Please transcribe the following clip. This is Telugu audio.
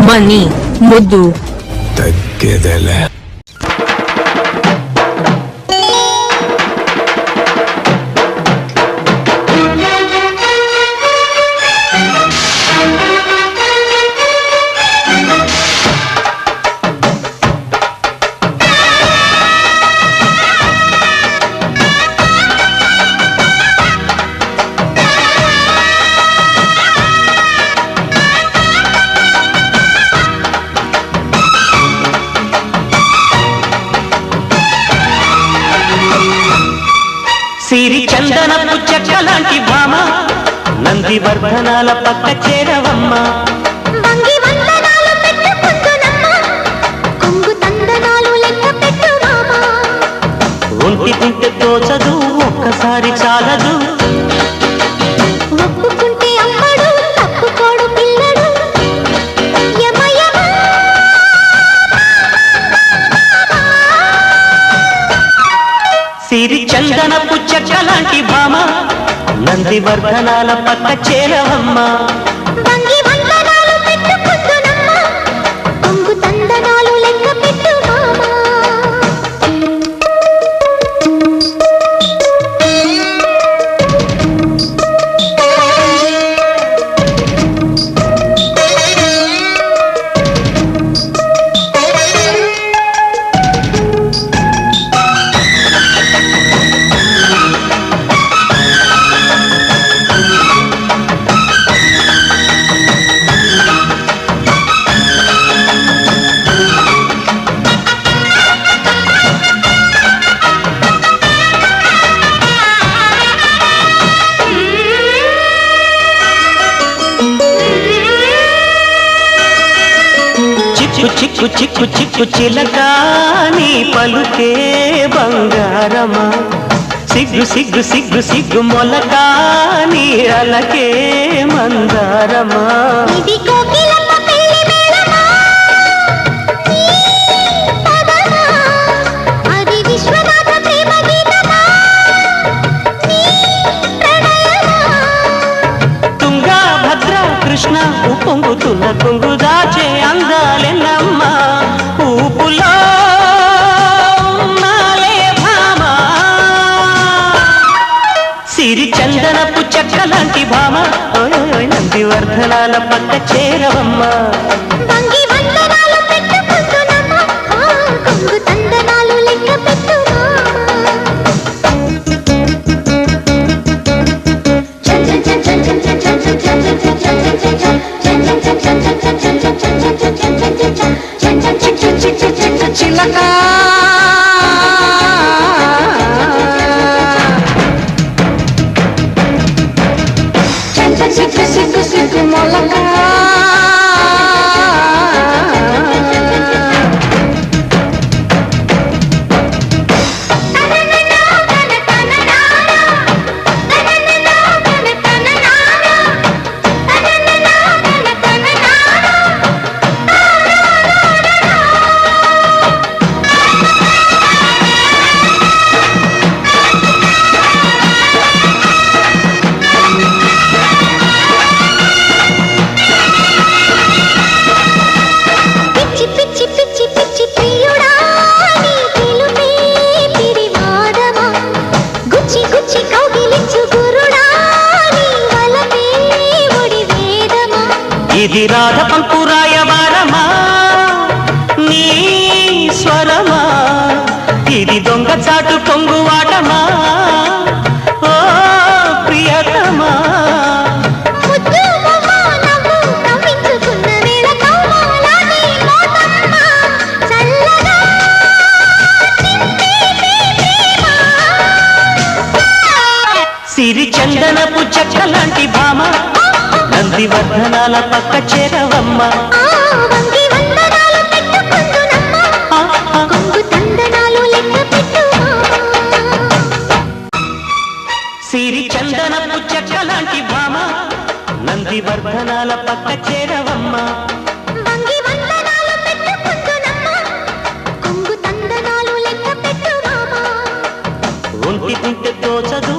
బన్నీ ముద్దు తగ్గేదేలే. సిరి చందనపు చెక్కలాంటి భామ నందివర్ధనాల పక్క చేరవమ్మ. ఒంటి తింటే తోచదు, ఒక్కసారి చాలదు. సిరి చందనపు చెక్కలాంటి భామ నందివర్ధనాల పక్క చేరవమ్మ. చిక్కు చిక్కు చిక్కు చిలక నీ పలుకే బంగారమా. సిగ్గు సిగ్గు సిగ్గు సిగ్గు మొలక నీ అలకే మందారమా. తుంగా భద్ర కృష్ణ ఉప్పొంగుతున్న కొంగు దాచే అందాలెన్నమ్మ. ఊపులో నాలే భామ సిరి చందనపు చెక్కలాంటి భామ నందివర్ధనాల పక్క చేరవమ్మ. చిలక సిగ్గు సిగ్గు సిగ్గు మొలక ఇది రాధ పంకురాయవారమా నీ స్వరమా. ఇది దొంగ చాటు కొంగువాటమా ఓ ప్రియతమా. సిరి చందనపు చెక్కలాంటి భామ నందివర్ధనాల పక్క చేరవమ్మ. సిరి చందనపు చెక్కలాంటి భామ నందివర్ధనాల పక్క చేరవమ్మ. ఒంటి తింటే తోచదు,